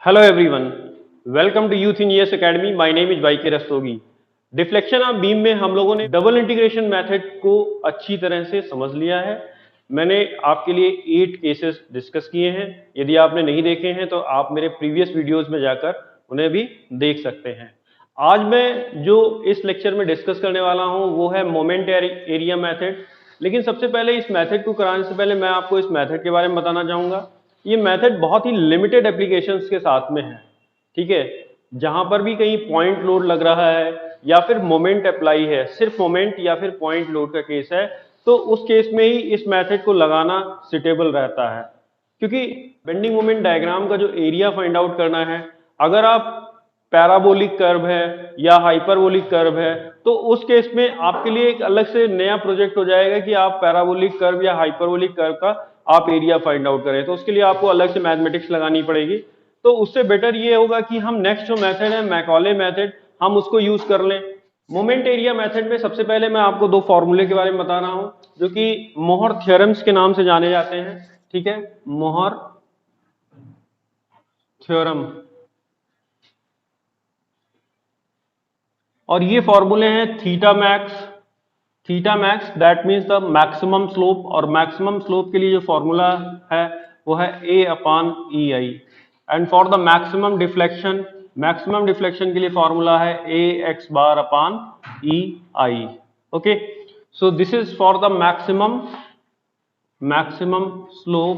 Hello everyone, welcome to youth in ES academy. My name is YK Rastogi. Deflection of beam में हम लोगों ने double integration method को अच्छी तरह से समझ लिया है। मैंने आपके लिए 8 केसेस डिस्कस किए हैं। यदि आपने नहीं देखे हैं तो आप मेरे प्रीवियस वीडियोस में जाकर उन्हें भी देख सकते हैं। आज मैं जो इस लेक्चर में डिस्कस करने वाला हूं वो है मोमेंट एरिया मेथड। लेकिन सबसे पहले इस मेथड को कराने से पहले मैं आपको इस मेथड के बारे में बताना चाहूंगा। ये मेथड बहुत ही लिमिटेड एप्लीकेशंस के साथ में है, ठीक है। जहां पर भी कहीं पॉइंट लोड लग रहा है या फिर मोमेंट अप्लाई है, सिर्फ मोमेंट या फिर पॉइंट लोड का केस है, तो उस केस में ही इस मेथड को लगाना सुटेबल रहता है। क्योंकि बेंडिंग मोमेंट डायग्राम का जो एरिया फाइंड आउट करना है, अगर आप पैराबोलिक कर्व है या हाइपरबोलिक कर्व है, तो उस केस में आपके लिए एक अलग से नया प्रोजेक्ट हो जाएगा कि आप पैराबोलिक कर्व या हाइपरबोलिक कर्व का आप एरिया फाइंड आउट करें। तो उसके लिए आपको अलग से मैथमेटिक्स लगानी पड़ेगी। तो उससे बेटर ये होगा कि हम नेक्स्ट जो मेथड है मैकॉले मेथड, हम उसको यूज कर लें। मोमेंट एरिया मेथड में सबसे पहले मैं आपको दो फॉर्मूले के बारे में बता रहा हूं जो कि मोहर थ्योरम्स के नाम से जाने जाते हैं, ठीक है। मोहर थ्योरम, और ये फॉर्मूले हैं theta max that means the maximum slope, और मैक्सिमम स्लोप के लिए जो फॉर्मूला है वो है A upon E I. And for the maximum deflection के लिए फॉर्मूला है A x bar upon E I. Okay, so this is for the maximum slope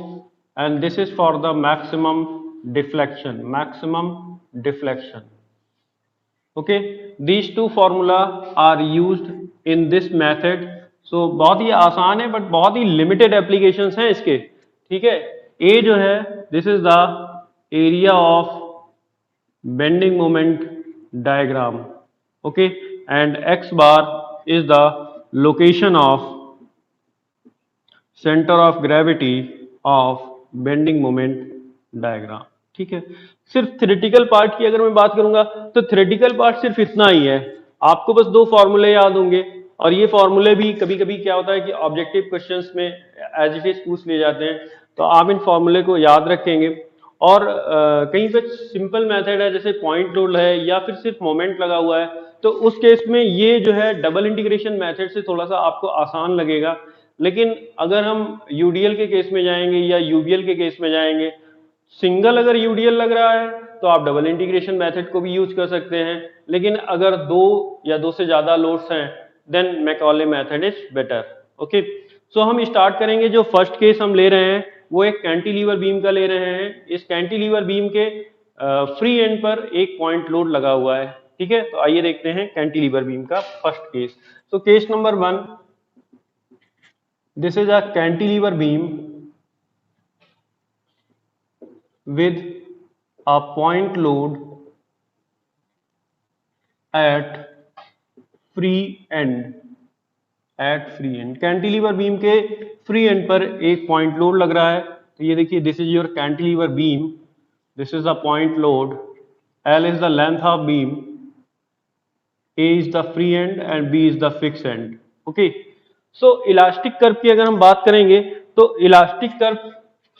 and this is for the maximum deflection. Okay, these two formula are used in this method. So बहुत ही आसान है but बहुत ही limited applications हैं इसके, ठीक है। ए जो है this is the area of bending moment diagram, okay, and x bar is the location of centre of gravity of bending moment diagram, ठीक है। सिर्फ थ्योरेटिकल पार्ट की अगर मैं बात करूंगा तो थ्योरेटिकल पार्ट सिर्फ इतना ही है, आपको बस दो फॉर्मूले याद होंगे। और ये फॉर्मूले भी कभी कभी क्या होता है कि ऑब्जेक्टिव क्वेश्चंस में एज इट इज पूछ लिए जाते हैं, तो आप इन फॉर्मूले को याद रखेंगे। और कहीं पे सिंपल मेथड है जैसे पॉइंट लोड है या फिर सिर्फ मोमेंट लगा हुआ है, तो उस केस में ये जो है डबल इंटीग्रेशन मेथड से थोड़ा सा आपको आसान लगेगा। लेकिन अगर हम यूडीएल के केस में जाएंगे या यूबीएल के केस में जाएंगे, सिंगल अगर यूडीएल लग रहा है तो आप डबल इंटीग्रेशन मेथड को भी यूज कर सकते हैं। लेकिन अगर दो या दो से ज्यादा लोड्स हैं then Macaulay method is better. Okay, so हम स्टार्ट करेंगे। जो फर्स्ट केस हम ले रहे हैं वो एक कैंटिलीवर बीम का ले रहे हैं। इस कैंटिलीवर बीम के फ्री एंड पर एक पॉइंट लोड लगा हुआ है, ठीक है। तो आइए देखते हैं कैंटिलीवर बीम का फर्स्ट केस। तो case number 1, this is a cantilever beam with a point load at free end, cantilever beam के फ्री एंड पर एक पॉइंट लोड लग रहा है। तो ये देखिए, this is your cantilever beam, this is the point load, L is the length of beam, A is the free end and B is the fix end. Okay, so elastic curve की अगर हम बात करेंगे तो elastic curve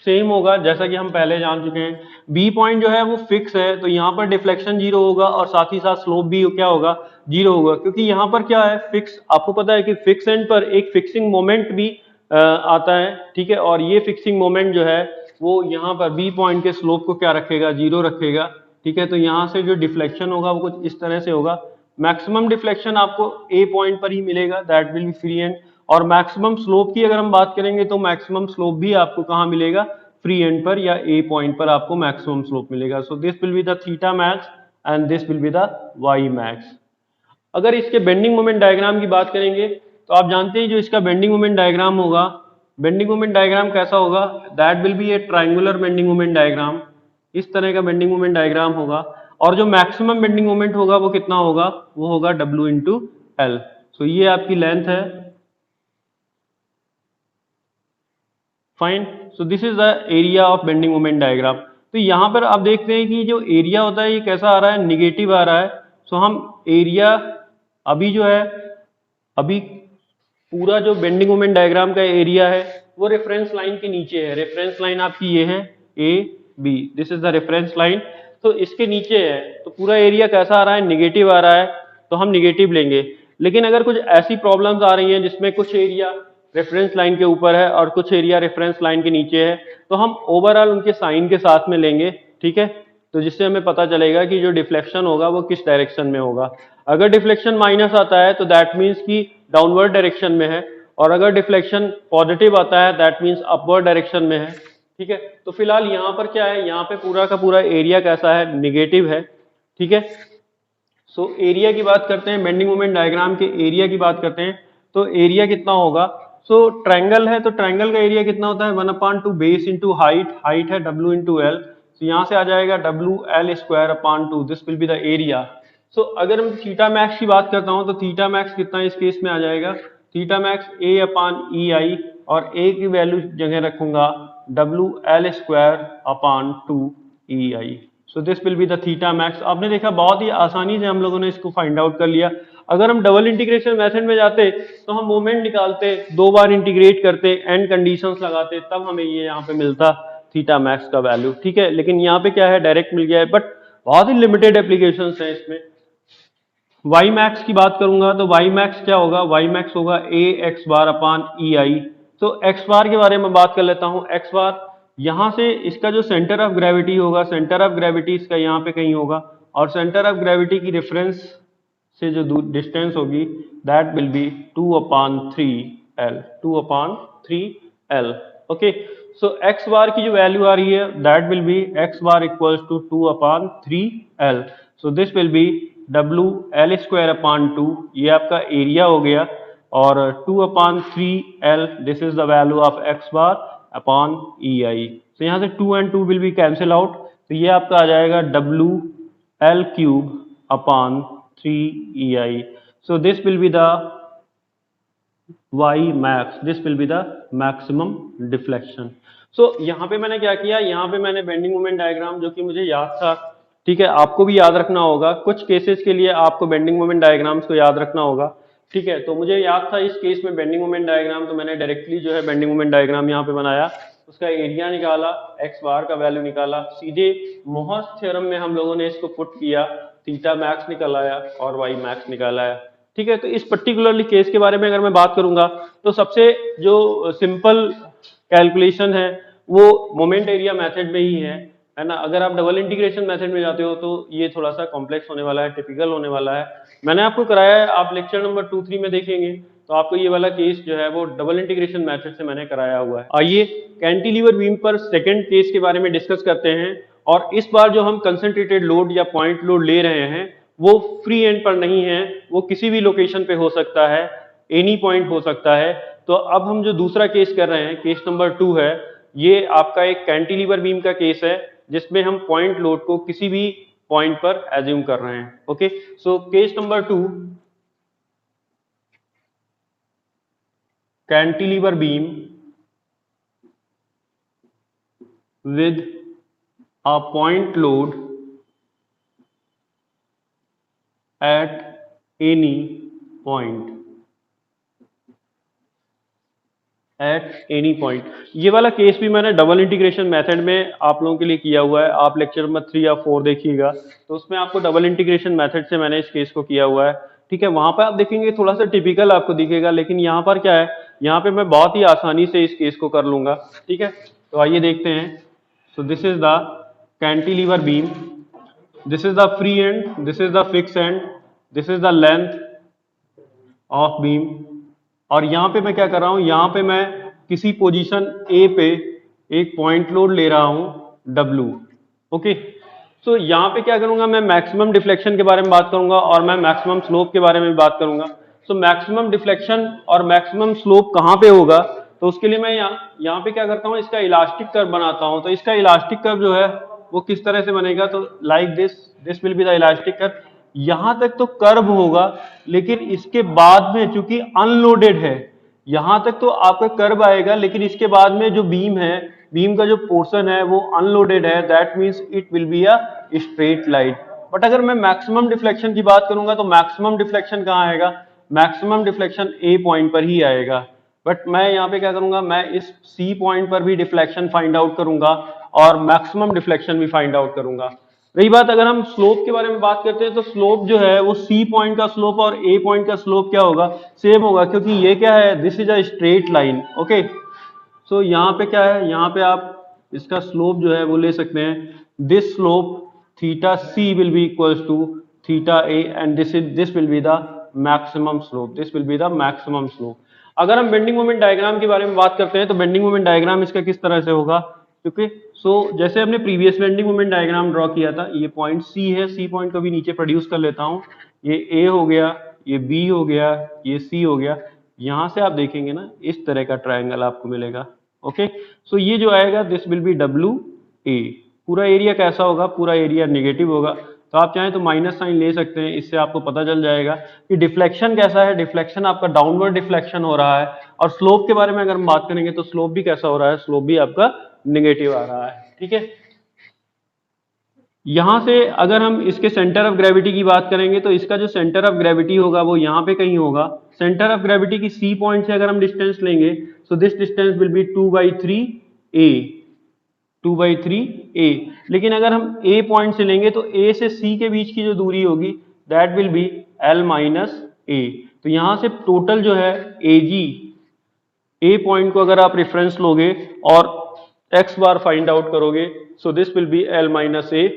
same होगा जैसा कि हम पहले जान चुके हैं। बी पॉइंट जो है वो फिक्स है, तो यहाँ पर डिफ्लेक्शन जीरो होगा और साथ ही साथ स्लोप भी क्या होगा, जीरो होगा। क्योंकि यहाँ पर क्या है, फिक्स, आपको पता है कि फिक्स एंड पर एक फिक्सिंग मोमेंट भी आता है, ठीक है। और ये फिक्सिंग मोमेंट जो है वो यहाँ पर बी पॉइंट के स्लोप को क्या रखेगा, जीरो रखेगा, ठीक है। तो यहाँ से जो डिफ्लेक्शन होगा वो कुछ इस तरह से होगा। मैक्सिमम डिफ्लेक्शन आपको ए पॉइंट पर ही मिलेगा, that will B free and. और मैक्सिमम स्लोप की अगर हम बात करेंगे तो मैक्सिमम स्लोप भी आपको कहाँ मिलेगा, फ्री एंड पर या ए पॉइंट पर आपको मैक्सिमम स्लोप मिलेगा। So this will be the theta max and this will be the Y max. अगर इसके बेंडिंग मोमेंट डायग्राम की बात करेंगे तो आप जानते हैं जो इसका बेंडिंग मोमेंट डायग्राम होगा, बेंडिंग मोमेंट डायग्राम कैसा होगा, that will be a triangular bending moment diagram. इस तरह का बेंडिंग मोमेंट डायग्राम होगा। और जो मैक्सिमम बेंडिंग मोमेंट होगा वो कितना होगा, वो होगा W इंटू एल। सो ये आपकी लेंथ है, fine. So this is the area of bending moment diagram. तो यहां पर आप देखते हैं कि जो एरिया होता है ये कैसा आ रहा है, निगेटिव आ रहा है। सो हम एरिया अभी जो है, अभी पूरा जो बेंडिंग मोमेंट डायग्राम का एरिया है वो रेफरेंस लाइन के नीचे है। रेफरेंस लाइन आपकी ये है A B, this is the reference line. तो इसके नीचे है तो पूरा एरिया कैसा आ रहा है, निगेटिव आ रहा है, तो हम निगेटिव लेंगे। लेकिन अगर कुछ ऐसी प्रॉब्लम्स आ रही हैं जिसमें कुछ एरिया रेफरेंस लाइन के ऊपर है और कुछ एरिया रेफरेंस लाइन के नीचे है, तो हम ओवरऑल उनके साइन के साथ में लेंगे, ठीक है। तो जिससे हमें पता चलेगा कि जो डिफ्लेक्शन होगा वो किस डायरेक्शन में होगा। अगर डिफ्लेक्शन माइनस आता है तो दैट मीन्स कि डाउनवर्ड डायरेक्शन में है, और अगर डिफ्लेक्शन पॉजिटिव आता है दैट मीन्स अपवर्ड डायरेक्शन में है, ठीक है। तो फिलहाल यहाँ पर क्या है, यहाँ पे पूरा का पूरा एरिया कैसा है, निगेटिव है, ठीक है। सो एरिया की बात करते हैं, बेंडिंग मोमेंट डायग्राम के एरिया की बात करते हैं, तो एरिया कितना होगा। सो ट्रायंगल है तो ट्रायंगल का एरिया कितना होता है, 1/2 बेस इंटू हाइट, हाइट है W इंटू एल, तो यहाँ से आ जाएगा WL² this will be the area. So अगर हम थीटा मैक्स की बात करता हूँ तो थीटा मैक्स कितना इस केस में आ जाएगा, थीटा मैक्स A/EI, और A की वैल्यू जगह रखूंगा WL²/2EI। So this will be the theta max. आपने देखा बहुत ही आसानी से हम लोगों ने इसको फाइंड आउट कर लिया। अगर हम डबल इंटीग्रेशन मेथड में जाते तो हम मोमेंट निकालते, 2 बार इंटीग्रेट करते, एंड कंडीशंस लगाते, तब हमें ये यहाँ पे मिलता थीटा मैक्स का वैल्यू, ठीक है। लेकिन यहाँ पे क्या है, डायरेक्ट मिल गया है, बट बहुत ही लिमिटेड एप्लीकेशंस हैं इसमें। वाई मैक्स की बात करूंगा तो वाई मैक्स क्या होगा, वाई मैक्स होगा AX⁻/EI। तो एक्स बार के बारे में बात कर लेता हूं। एक्स बार यहां से इसका जो सेंटर ऑफ ग्रेविटी होगा, सेंटर ऑफ ग्रेविटी इसका यहाँ पे कहीं होगा, और सेंटर ऑफ ग्रेविटी की रेफरेंस से जो डिस्टेंस होगी that will be 2/3L, 2/3L। Okay, so x bar की जो वैल्यू आ रही है that will be x bar equals to 2/3L। So this will be WL²/2, ये आपका एरिया हो गया, और 2/3L this is the value of x bar upon EI। तो यहाँ से 2 and 2 will be cancel out, तो ये आपका आ जाएगा WL³/3EI। So this will be the Y max, this will be the maximum deflection। So यहाँ पे मैंने क्या किया, यहाँ पे मैंने बेंडिंग मोमेंट डायग्राम जो कि मुझे याद था, ठीक है, आपको भी याद रखना होगा, कुछ केसेस के लिए आपको बेंडिंग मोमेंट डायग्राम्स को याद रखना होगा, ठीक है। तो मुझे याद था इस केस में बेंडिंग मोमेंट डायग्राम, तो मैंने डायरेक्टली जो है बेंडिंग मोमेंट डायग्राम यहाँ पे बनाया, उसका एरिया निकाला, एक्स बार का वैल्यू निकाला, सीधे मोहर्स थ्योरम में हम लोगों ने इसको पुट किया, थीटा मैक्स निकल आया और वाई मैक्स निकाल आया, ठीक है। तो इस पर्टिकुलरली केस के बारे में अगर मैं बात करूंगा तो सबसे जो सिंपल कैलकुलेशन है वो मोमेंट एरिया मेथड में ही है ना। अगर आप डबल इंटीग्रेशन मेथड में जाते हो तो ये थोड़ा सा कॉम्प्लेक्स होने वाला है, टिपिकल होने वाला है। मैंने आपको कराया है, आप लेक्चर नंबर 2-3 में देखेंगे तो आपको ये वाला केस जो है वो डबल इंटीग्रेशन मेथड से मैंने कराया हुआ है। आइए कैंटिलीवर बीम पर सेकंड केस के बारे में डिस्कस करते हैं, और इस बार जो हम कंसंट्रेटेड लोड या पॉइंट लोड ले रहे हैं वो फ्री एंड पर नहीं है, वो किसी भी लोकेशन पे हो सकता है, एनी पॉइंट हो सकता है। तो अब हम जो दूसरा केस कर रहे हैं, केस नंबर 2 है, ये आपका एक कैंटिलीवर बीम का केस है जिसमें हम पॉइंट लोड को किसी भी पॉइंट पर एज्यूम कर रहे हैं। Okay, so case number 2, cantilever beam with a point load at any point, at any point. ये वाला केस भी मैंने डबल इंटीग्रेशन मेथड में आप लोगों के लिए किया हुआ है, आप लेक्चर नंबर 3 या 4 देखिएगा तो उसमें आपको डबल इंटीग्रेशन मेथड से मैंने इस केस को किया हुआ है, ठीक है। वहां पर आप देखेंगे थोड़ा सा टिपिकल आपको दिखेगा, लेकिन यहाँ पर क्या है, यहाँ पे मैं बहुत ही आसानी से इस केस को कर लूंगा, ठीक है। तो आइए देखते हैं। सो this is the cantilever beam, this is the free and, this is the fix and, this is the length of beam, और यहाँ पे मैं क्या कर रहा हूँ, यहाँ पे मैं किसी पोजीशन A पे एक पॉइंट लोड ले रहा हूँ W। ओके, सो यहाँ पे क्या करूंगा, मैं मैक्सिमम डिफ्लेक्शन के बारे में बात करूंगा और मैं मैक्सिमम स्लोप के बारे में भी बात करूंगा। सो मैक्सिमम डिफ्लेक्शन और मैक्सिमम स्लोप कहाँ पे होगा, तो उसके लिए मैं यहाँ पे क्या करता हूँ, इसका इलास्टिक कर्व बनाता हूँ। तो इसका इलास्टिक कर्व जो है वो किस तरह से बनेगा, तो like this will be the elastic curve. यहां तक तो कर्व होगा, लेकिन इसके बाद में चूंकि अनलोडेड है, यहां तक तो आपका कर्व आएगा, लेकिन इसके बाद में जो बीम है, बीम का जो पोर्शन है वो अनलोडेड है, that means it will be a straight line. But अगर मैं मैक्सिमम डिफ्लेक्शन की बात करूंगा तो मैक्सिमम डिफ्लेक्शन कहाँ आएगा, मैक्सिमम डिफ्लेक्शन A पॉइंट पर ही आएगा। बट मैं यहाँ पे क्या करूंगा, मैं इस C पॉइंट पर भी डिफ्लेक्शन फाइंड आउट करूंगा और मैक्सिमम डिफ्लेक्शन भी फाइंड आउट करूंगा। रही बात अगर हम स्लोप के बारे में बात करते हैं तो स्लोप जो है वो सी पॉइंट का स्लोप और ए पॉइंट का स्लोप क्या होगा, सेम होगा, क्योंकि ये क्या है, this is a straight line. Okay, so यहाँ पे क्या है, यहाँ पे आप इसका स्लोप जो है वो ले सकते हैं, this slope theta C will be equals to theta A and this will be the maximum slope, this will be the maximum slope. अगर हम बेंडिंग मोमेंट डायग्राम के बारे में बात करते हैं तो बेंडिंग मोमेंट डायग्राम इसका किस तरह से होगा, क्योंकि जैसे हमने previous bending moment diagram draw किया था, ये पॉइंट सी है, सी पॉइंट को भी नीचे प्रोड्यूस कर लेता हूँ, ये ए हो गया, ये बी हो गया, ये सी हो गया, यहां से आप देखेंगे ना इस तरह का ट्रायंगल आपको मिलेगा। ओके, सो ये जो आएगा this will be W A. पूरा एरिया कैसा होगा, पूरा एरिया नेगेटिव होगा, तो आप चाहें तो माइनस साइन ले सकते हैं, इससे आपको पता चल जाएगा कि डिफ्लेक्शन कैसा है, डिफ्लेक्शन आपका डाउनवर्ड डिफ्लेक्शन हो रहा है। और स्लोप के बारे में अगर हम बात करेंगे तो स्लोप भी कैसा हो रहा है, स्लोप भी आपका नेगेटिव आ रहा है। ठीक है, यहां से अगर हम इसके सेंटर ऑफ ग्रेविटी की बात करेंगे तो इसका जो सेंटर ऑफ ग्रेविटी होगा वो यहाँ पे कहीं होगा। सेंटर ऑफ ग्रेविटी की सी पॉइंट से अगर हम डिस्टेंस लेंगे so this distance will be 2/3 ए, 2/3 ए। लेकिन अगर हम ए पॉइंट से लेंगे तो ए से सी के बीच की जो दूरी होगी that will be L minus A. तो यहां से टोटल जो है ए जी, ए पॉइंट को अगर आप रेफरेंस लोगे और एक्स बार फाइंड आउट करोगे सो this will be L minus A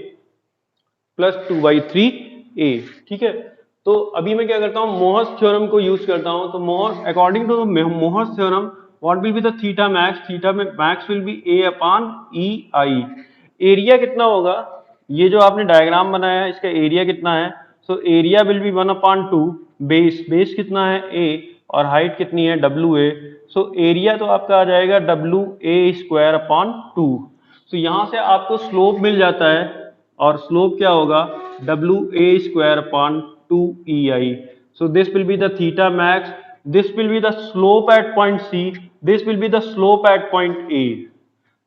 plus 2/3 ए। ठीक है, तो अभी मैं क्या करता हूं, मोहर्स थ्योरम को यूज करता हूं। तो Mohr according to Mohr's theorem what will be the theta max, theta max will be A upon E I. Area कितना होगा, ये जो आपने डायग्राम बनाया है इसका एरिया कितना है, so area will be 1/2, base, base कितना है ए और हाइट कितनी है डब्ल्यू ए, सो एरिया तो आपका आ जाएगा डब्ल्यू ए स्क्वायर अपॉन 2। सो यहां से आपको स्लोप मिल जाता है और स्लोप क्या होगा, W A square upon 2EI। So this will be the theta max, this will be the slope at point C, this will be the slope at point A.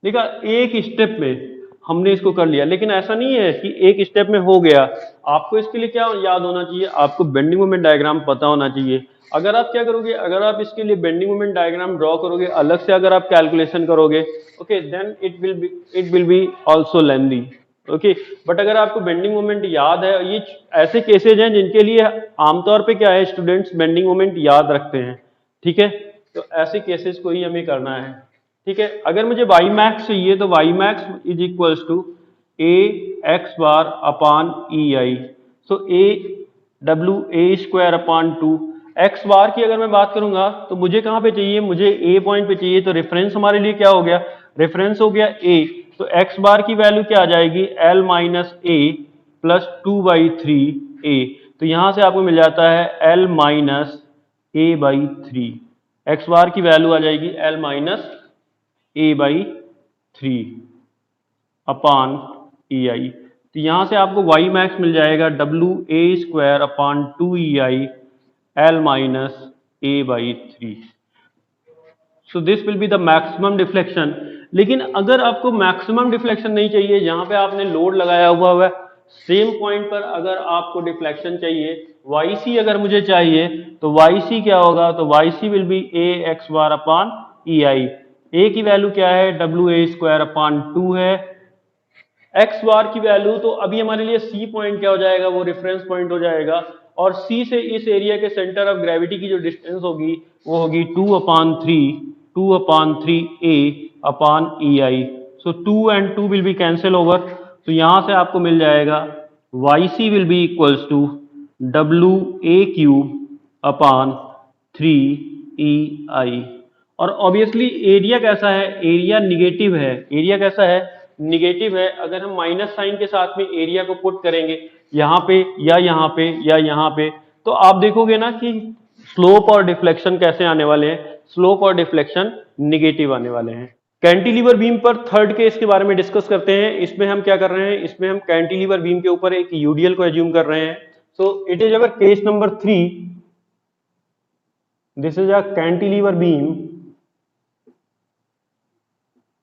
देखा, एक स्टेप में हमने इसको कर लिया, लेकिन ऐसा नहीं है कि एक स्टेप में हो गया। आपको इसके लिए क्या याद होना चाहिए, आपको बेंडिंग मोमेंट डायग्राम पता होना चाहिए। अगर आप क्या करोगे, अगर आप इसके लिए बेंडिंग मोमेंट डायग्राम ड्रॉ करोगे अलग से, अगर आप कैलकुलेशन करोगे okay then it will be also lengthy. Okay, but अगर आपको बेंडिंग मोमेंट याद है, ये ऐसे केसेज हैं जिनके लिए आमतौर पे क्या है, स्टूडेंट्स बेंडिंग मोमेंट याद रखते हैं। ठीक है, तो ऐसे केसेस को ही हमें करना है। ठीक है, अगर मुझे वाई मैक्स चाहिए तो Y max is equals to A x bar upon E I. So A W A square upon 2। X bar की अगर मैं बात करूंगा तो मुझे कहां पे चाहिए, मुझे ए पॉइंट पे चाहिए, तो रेफरेंस हमारे लिए क्या हो गया, रेफरेंस हो गया ए। तो एक्स बार की वैल्यू क्या आ जाएगी, एल माइनस ए प्लस 2/3 ए। तो यहां से आपको मिल जाता है L minus A/3। X bar की वैल्यू आ जाएगी एल माइनस A/3 अपान ई आई। तो यहां से आपको वाई मैक्स मिल जाएगा W A square upon 2EI L minus A/3। So this will be the maximum deflection. लेकिन अगर आपको मैक्सिमम डिफ्लेक्शन नहीं चाहिए, जहां पे आपने लोड लगाया हुआ है सेम पॉइंट पर अगर आपको डिफ्लेक्शन चाहिए, YC अगर मुझे चाहिए तो YC क्या होगा, तो YC will be A x bar upon E I. A की वैल्यू क्या है, डब्ल्यू ए स्क्वायर अपान 2 है। एक्स बार की वैल्यू तो अभी हमारे लिए सी पॉइंट क्या हो जाएगा, वो रेफरेंस पॉइंट हो जाएगा, और सी से इस एरिया के सेंटर ऑफ ग्रेविटी की जो डिस्टेंस होगी वो होगी 2/3 A upon E I. So 2 and 2 will be cancel over, तो यहां से आपको मिल जाएगा Y C will be equals to W A cube upon 3EI। और ऑब्वियसली एरिया कैसा है, एरिया निगेटिव है, एरिया कैसा है, निगेटिव है। अगर हम माइनस साइन के साथ में एरिया को पुट करेंगे यहाँ पे या यहाँ पे या यहाँ पे, तो आप देखोगे ना कि स्लोप और डिफ्लेक्शन कैसे आने वाले हैं, स्लोप और डिफ्लेक्शन निगेटिव आने वाले हैं। कैंटिलीवर बीम पर थर्ड केस के बारे में डिस्कस करते हैं। इसमें हम क्या कर रहे हैं, इसमें हम कैंटिलीवर बीम के ऊपर एक यूडीएल को एज्यूम कर रहे हैं। So it is our case number 3। This is a cantilever beam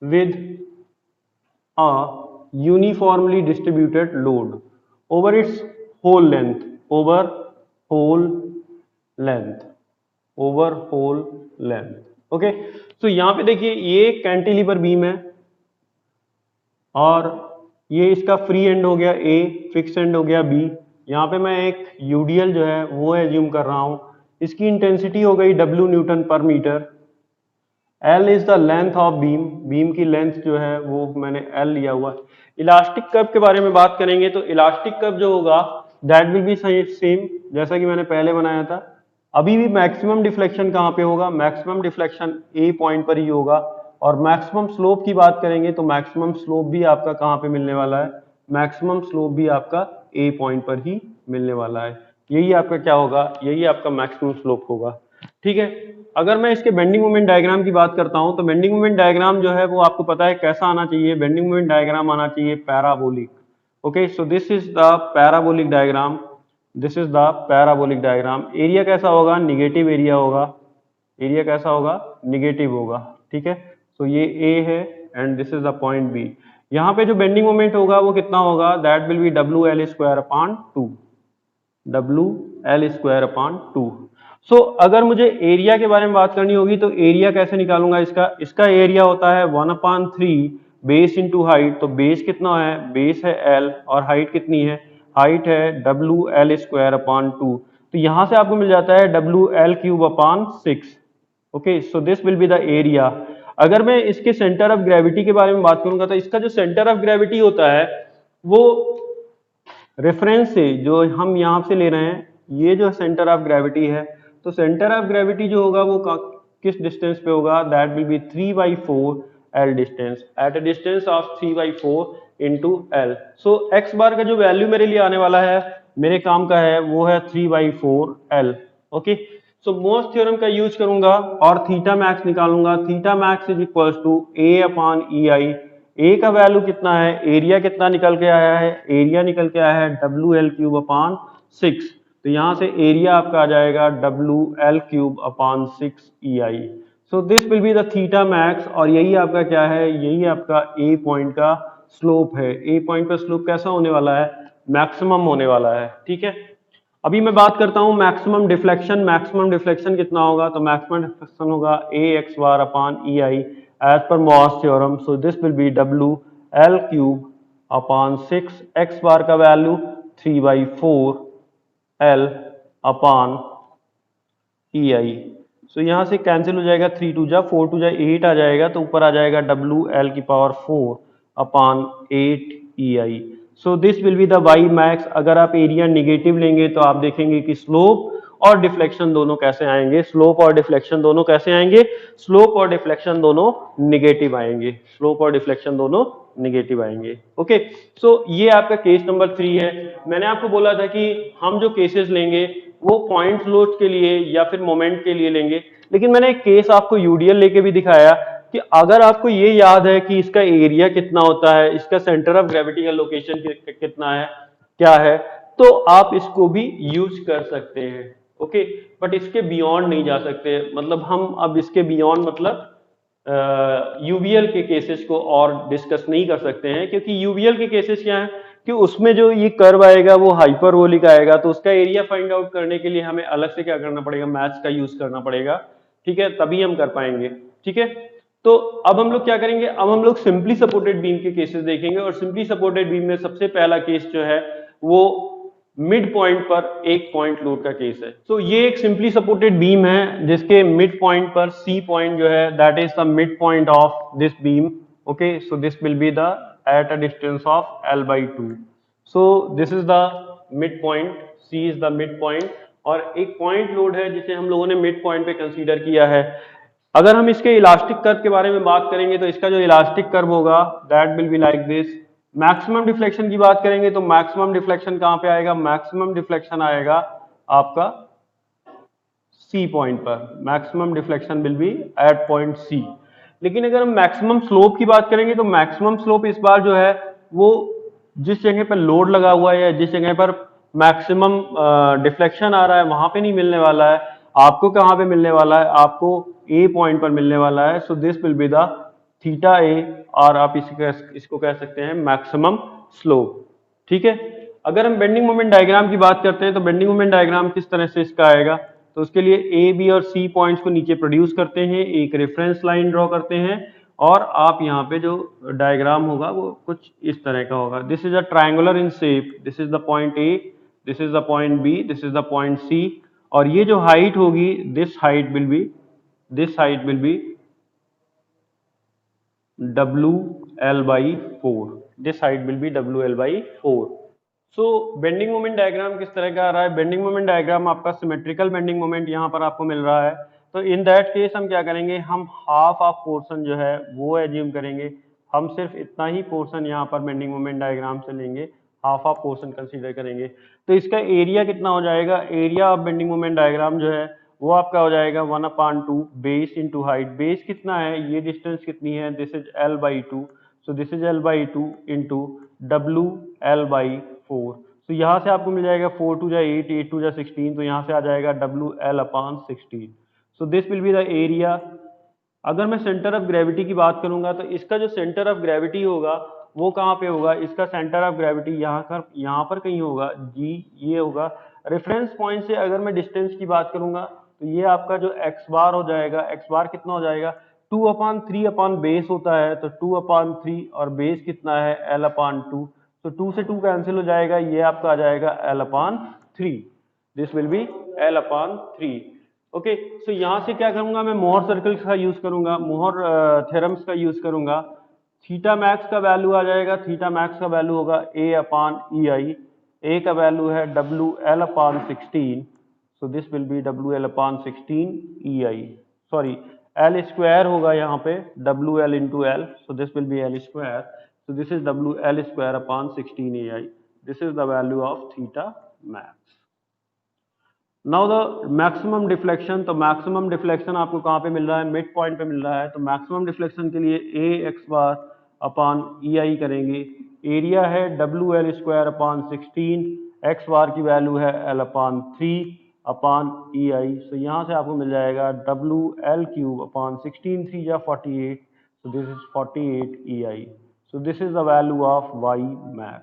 with a uniformly distributed load over its whole length, over whole length, over whole length। Okay, तो यहां पे देखिए ये कैंटिलीवर बीम है और ये इसका फ्री एंड हो गया ए, फिक्स एंड हो गया बी। यहाँ पे मैं एक यूडीएल जो है वो एज्यूम कर रहा हूँ। इसकी इंटेंसिटी हो गई W न्यूटन पर metre. L is the length of beam, beam की लेंथ जो है वो मैंने L लिया हुआ है। इलास्टिक कर्व के बारे में बात करेंगे तो इलास्टिक कर्व जो होगा दैट विल बी सेम जैसा कि मैंने पहले बनाया था। अभी भी मैक्सिमम डिफ्लेक्शन कहाँ पे होगा, मैक्सिमम डिफ्लेक्शन ए पॉइंट पर ही होगा। और मैक्सिमम स्लोप की बात करेंगे तो मैक्सिमम स्लोप भी आपका कहाँ पे मिलने वाला है, मैक्सिमम स्लोप भी आपका ए पॉइंट पर ही मिलने वाला है। यही आपका क्या होगा, यही आपका मैक्सिमम स्लोप होगा। ठीक है, अगर मैं इसके बेंडिंग मोमेंट डायग्राम की बात करता हूं तो बेंडिंग मोमेंट डायग्राम जो है वो आपको पता है कैसा आना चाहिए, बेंडिंग मोमेंट डायग्राम आना चाहिए parabolic. Okay, so this is the parabolic diagram, this is the parabolic diagram. Area कैसा होगा, निगेटिव एरिया होगा, एरिया कैसा होगा, निगेटिव होगा। ठीक है, तो ये ए है and this is the point B. यहाँ पे जो बेंडिंग मोमेंट होगा वो कितना होगा, that will be W L square upon 2, W L square upon 2। So अगर मुझे एरिया के बारे में बात करनी होगी तो एरिया कैसे निकालूंगा, इसका एरिया होता है 1/3 बेस इंटू हाइट। तो बेस कितना है, बेस है एल और हाइट कितनी है, हाइट है डब्ल्यू एल स्क्वायर अपॉन 2। तो यहां से आपको मिल जाता है W L cube upon 6। Okay, so this will be the area. अगर मैं इसके सेंटर ऑफ ग्रेविटी के बारे में बात करूंगा तो इसका जो सेंटर ऑफ ग्रेविटी होता है वो रेफरेंस से जो हम यहाँ से ले रहे हैं, ये जो सेंटर ऑफ ग्रेविटी है, तो सेंटर ऑफ ग्रेविटी जो होगा वो किस डिस्टेंस पे होगा, that will be 3/4 L distance, at a distance of 3/4 into L. So x bar का जो वैल्यू मेरे लिए आने वाला है, मेरे काम का है, वो है 3/4 एल। ओके, सो मोस्ट थ्योरम का यूज करूंगा और थीटा मैक्स निकालूंगा। Theta max is equal to A upon E I. A का वैल्यू कितना है, एरिया कितना निकल के आया है, एरिया निकल के आया है डब्ल्यू एल क्यूब अपॉन 6। तो यहाँ से एरिया आपका आ जाएगा W L cube upon 6 E I. So this will be the theta max और यही आपका क्या है, यही आपका ए पॉइंट का स्लोप है। ए पॉइंट का स्लोप कैसा होने वाला है, मैक्सिमम होने वाला है। ठीक है, अभी मैं बात करता हूं मैक्सिमम डिफ्लेक्शन। मैक्सिमम डिफ्लेक्शन कितना होगा, तो मैक्सिमम डिफ्लेक्शन होगा A x bar upon E I as per Mohr's theorem. So this will be W L cube upon 6, x bar का value 3/4 L upon E I. So यहां से cancel हो जाएगा, 3 2 जा 4 2 जा 8 आ जाएगा, तो ऊपर आ जाएगा डब्ल्यू एल की power 4 upon 8 E I. So this will be the Y max. अगर आप एरिया निगेटिव लेंगे तो आप देखेंगे कि स्लोप और डिफ्लेक्शन दोनों कैसे आएंगे, स्लोप और डिफ्लेक्शन दोनों कैसे आएंगे, स्लोप और डिफ्लेक्शन दोनों निगेटिव आएंगे, स्लोप और डिफ्लेक्शन दोनों निगेटिव आएंगे। ओके, सो ये आपका केस नंबर 3 है। मैंने आपको बोला था कि हम जो केसेस लेंगे वो पॉइंट लोड के लिए या फिर मोमेंट के लिए लेंगे, लेकिन मैंने एक केस आपको यूडीएल लेके भी दिखाया कि अगर आपको ये याद है कि इसका एरिया कितना होता है, इसका सेंटर ऑफ ग्रेविटी का लोकेशन कितना है, क्या है, तो आप इसको भी यूज कर सकते हैं। ओके, बट इसके बियॉन्ड नहीं जा सकते, मतलब हम अब इसके बियॉन्ड मतलब यूवीएल के केसेस को और डिस्कस नहीं कर सकते हैं, क्योंकि यूवीएल के केसेस क्या है कि उसमें जो ये कर्व आएगा वो हाइपरबोलिक आएगा, तो उसका एरिया फाइंड आउट करने के लिए हमें अलग से क्या करना पड़ेगा, मैथ्स का यूज करना पड़ेगा। ठीक है, तभी हम कर पाएंगे। ठीक है, तो अब हम लोग क्या करेंगे, अब हम लोग सिंपली सपोर्टेड बीम के केसेस देखेंगे और सिंपली सपोर्टेड बीम में सबसे पहला केस जो है वो मिड पॉइंट पर एक पॉइंट लोड का केस है। तो ये एक सिंपली सपोर्टेड बीम है जिसके मिड पॉइंट पर सी पॉइंट जो है that is the mid point of this beam. Okay, so this will be the at a distance of L/2. So this is the midpoint, C is the midpoint और एक point load है जिसे हम लोगों ने mid point पे consider किया है। अगर हम इसके इलास्टिक कर्व के बारे में बात करेंगे तो इसका जो इलास्टिक कर्व होगा that will be like this. Maximum deflection की बात करेंगे तो मैक्सिमम डिफ्लेक्शन कहां पे आएगा, मैक्सिमम डिफ्लेक्शन आएगा आपका सी पॉइंट पर, maximum deflection will be at point C. लेकिन अगर हम मैक्सिमम स्लोप की बात करेंगे तो मैक्सिमम स्लोप इस बार जो है वो जिस जगह पर लोड लगा हुआ है या जिस जगह पर मैक्सिमम डिफ्लेक्शन आ रहा है वहां पे नहीं मिलने वाला है, आपको कहां पे मिलने वाला है, आपको ए पॉइंट पर मिलने वाला है। So this will be the theta A और आप इसको कह सकते हैं मैक्सिमम स्लोप। ठीक है, अगर हम बेंडिंग मोमेंट डायग्राम की बात करते हैं तो बेंडिंग मोमेंट डायग्राम किस तरह से इसका आएगा, तो उसके लिए ए बी और सी पॉइंट्स को नीचे प्रोड्यूस करते हैं, एक रेफरेंस लाइन ड्रॉ करते हैं और आप यहाँ पे जो डायग्राम होगा वो कुछ इस तरह का होगा। This is a triangular in shape, this is the point A, this is the point B, this is the point C, और ये जो हाइट होगी this height will be WL/4, this height will be WL/4। So bending moment diagram किस तरह का आ रहा है? बेंडिंग मोमेंट डायग्राम आपका सिमेट्रिकल बेंडिंग मोमेंट यहाँ पर आपको मिल रहा है। तो इन दैट केस हम क्या करेंगे, हम हाफ ऑफ पोर्शन जो है वो एज्यूम करेंगे। हम सिर्फ इतना ही पोर्शन यहाँ पर बेंडिंग मोमेंट डायग्राम से लेंगे, हाफ ऑफ पोर्शन कंसीडर करेंगे। तो इसका एरिया कितना हो जाएगा? Area of bending moment diagram जो है वो आपका हो जाएगा 1/2 बेस इंटू हाइट। बेस कितना है, ये डिस्टेंस कितनी है, this is L/2, so this is L/2 into WL/4। तो यहाँ से आपको मिल जाएगा 4 2 जा 8, 8 2 जा 16, तो यहाँ से आ जाएगा WL/16। So this will be the area. अगर मैं सेंटर ऑफ ग्रेविटी की बात करूंगा तो इसका जो सेंटर ऑफ ग्रेविटी होगा वो कहाँ पे होगा? इसका सेंटर ऑफ ग्रेविटी यहाँ पर कहीं होगा जी, ये होगा। रेफरेंस पॉइंट से अगर मैं डिस्टेंस की बात करूंगा तो ये आपका जो एक्स बार हो जाएगा, एक्स बार कितना हो जाएगा, 2/3 अपॉन बेस होता है, तो 2/3 और बेस कितना है L/2, तो 2 से 2 कैंसिल हो जाएगा, ये आपका आ जाएगा L/3, this will be L/3। Okay, so यहाँ से क्या करूंगा मैं, मोहर सर्कल्स का यूज करूंगा, मोहर थ्योरम्स का यूज करूंगा। थीटा मैक्स का वैल्यू आ जाएगा, थीटा मैक्स का वैल्यू होगा A/EI, ए का वैल्यू है WL/16, so this will B WL/16 EI, sorry L square होगा यहाँ पे WL into L, so this will B L square, so this is WL/16 EI, this is the value of theta max. Now the maximum deflection, तो maximum deflection आपको कहाँ पे मिल रहा है, mid point पे मिल रहा है। तो मैक्सिमम डिफ्लेक्शन के लिए AX बार अपॉन EI करेंगे, एरिया है WL/16, एक्स बार की वैल्यू है L/3 अपॉन EI, सो यहाँ से आपको मिल जाएगा WL/3 3 या 48, so this is 48 EI, so this is the value of Y max।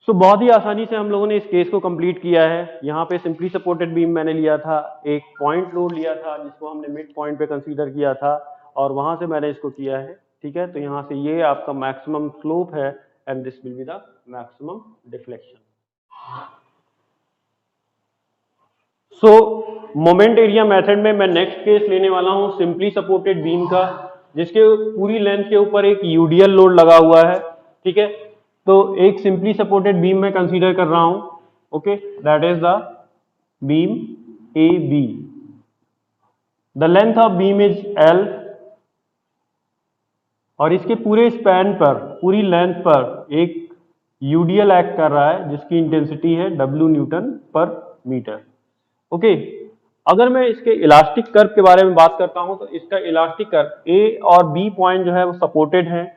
सो बहुत ही आसानी से हम लोगों ने इस केस को कंप्लीट किया है। यहाँ पे सिंपली सपोर्टेड बीम मैंने लिया था, एक पॉइंट लोड लिया था जिसको हमने मिड पॉइंट पे कंसीडर किया था, और वहां से मैंने इसको किया है। ठीक है, तो यहाँ से ये आपका मैक्सिमम स्लोप है and this will be the maximum deflection. So moment area method में मैं नेक्स्ट केस लेने वाला हूँ सिंपली सपोर्टेड बीम का, जिसके पूरी लेंथ के ऊपर एक यूडीएल लोड लगा हुआ है। ठीक है, तो एक सिंपली सपोर्टेड बीम में कंसीडर कर रहा हूं। Okay, that is the beam A B, the length of beam is L, और इसके पूरे स्पैन पर, पूरी लेंथ पर एक यूडीएल एक्ट कर रहा है जिसकी इंटेंसिटी है W न्यूटन पर मीटर। ओके, अगर मैं इसके इलास्टिक कर्व के बारे में बात करता हूं तो इसका इलास्टिक कर्व ए और बी पॉइंट जो है वो सपोर्टेड है,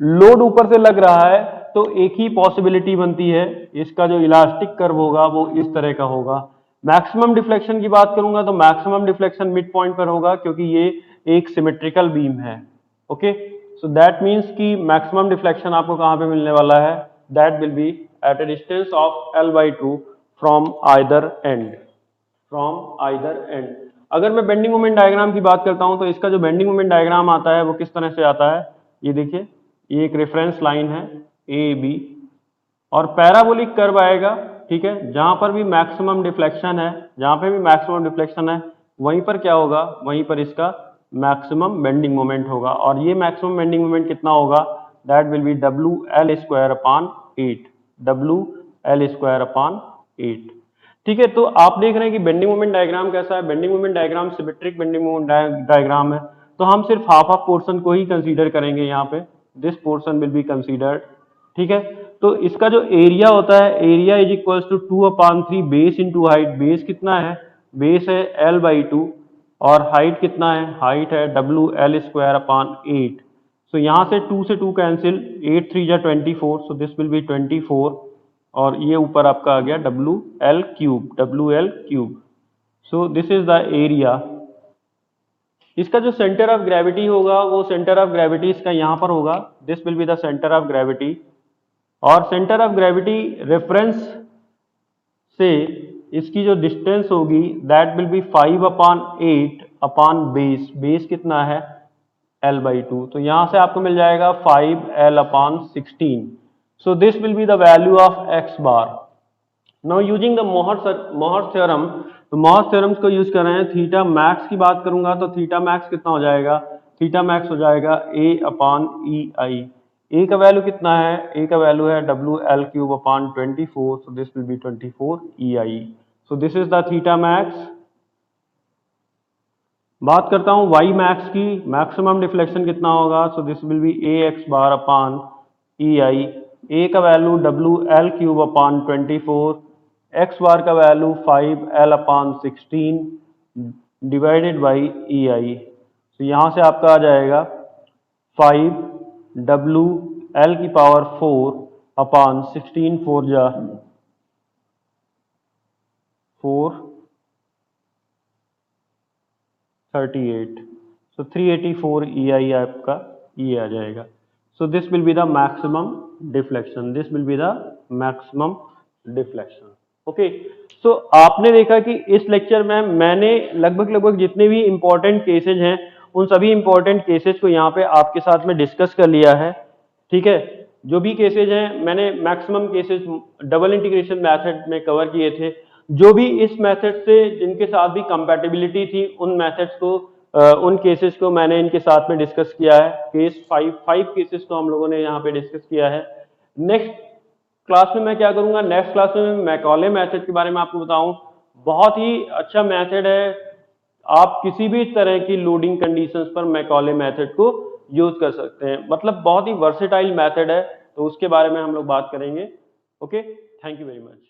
लोड ऊपर से लग रहा है, तो एक ही पॉसिबिलिटी बनती है, इसका जो इलास्टिक कर्व होगा वो इस तरह का होगा। मैक्सिमम डिफ्लेक्शन की बात करूंगा तो मैक्सिमम डिफ्लेक्शन मिड पॉइंट पर होगा क्योंकि ये एक सिमेट्रिकल बीम है। ओके, सो दैट मीन्स कि मैक्सिमम डिफ्लेक्शन आपको कहां पे मिलने वाला है, that will be at a distance of L/2 from either end, अगर मैं बेंडिंग मोमेंट डायग्राम की बात करता हूं तो इसका जो बेंडिंग मोमेंट डायग्राम आता है वो किस तरह से आता है, ये देखिए, ये एक रेफरेंस लाइन है ए बी और पैराबोलिक कर्व आएगा। ठीक है, जहां पर भी मैक्सिमम डिफ्लेक्शन है, जहां पे भी मैक्सिमम डिफ्लेक्शन है वहीं पर क्या होगा, वहीं पर इसका मैक्सिमम बेंडिंग मोमेंट होगा, और ये मैक्सिमम बेंडिंग मोमेंट कितना होगा, that will B WL/8, WL/8। ठीक है, तो आप देख रहे हैं कि बेंडिंग मोमेंट डायग्राम कैसा है, bending moment diagram symmetric bending moment diagram है, तो हम सिर्फ हाफ ऑफ पोर्शन को ही कंसीडर करेंगे यहाँ पे, this portion will be considered. ठीक है, तो इसका जो एरिया होता है, area is equal to 2/3 base into height, base कितना है, बेस है L/2 और हाइट कितना है, हाइट है WL/8। सो यहाँ से 2 से 2 कैंसिल, 8 3 जा 24, सो दिस विल बी 24, और ये ऊपर आपका आ गया WL/3, so this is the area. इसका जो सेंटर ऑफ ग्रेविटी होगा वो सेंटर ऑफ ग्रेविटी इसका यहाँ पर होगा, this will be the centre of gravity, और सेंटर ऑफ ग्रेविटी रेफरेंस से इसकी जो डिस्टेंस होगी that will B 5/8 upon base, base कितना है L/2, तो यहाँ से आपको मिल जाएगा 5L/16. So this will be the value of x bar. Now using the Mohr's theorem, तो Mohr's theorem को यूज कर रहे हैं. थीटा मैक्स की बात करूंगा तो थीटा मैक्स कितना हो जाएगा, थीटा मैक्स हो जाएगा A/EI. ए का वैल्यू कितना है, ए का वैल्यू है WL³/24, so this will be 24 EI. So this is the theta max. बात करता हूं वाई मैक्स की, मैक्सिमम डिफ्लेक्शन कितना होगा, सो दिस विल बी AX/EI. ए का वैल्यू WL³/24, एक्स बार का value 5L/16 divided by EI. तो यहाँ से आपका आ जाएगा 5WL⁴/16, 4 जा 4 38, so 384 EI आपका ये आ जाएगा. So this will be the maximum deflection. This will be the maximum deflection. Okay. So आपने देखा कि इस लेक्चर में मैंने लगभग जितने भी इंपॉर्टेंट केसेज हैं उन सभी इंपॉर्टेंट केसेज को यहाँ पे आपके साथ में डिस्कस कर लिया है. ठीक है, जो भी केसेज हैं मैंने maximum cases double integration method में कवर किए थे. जो भी इस मेथड से जिनके साथ भी कंपैटिबिलिटी थी उन मेथड्स को उन केसेस को मैंने इनके साथ में डिस्कस किया है. केस 5 केसेस को हम लोगों ने यहाँ पे डिस्कस किया है. नेक्स्ट क्लास में मैं क्या करूंगा, नेक्स्ट क्लास में मैं मैकॉले मेथड के बारे में आपको बताऊं. बहुत ही अच्छा मेथड है, आप किसी भी तरह की लोडिंग कंडीशंस पर मैकॉले मेथड को यूज कर सकते हैं. मतलब बहुत ही वर्सेटाइल मेथड है, तो उसके बारे में हम लोग बात करेंगे. Okay, thank you very much.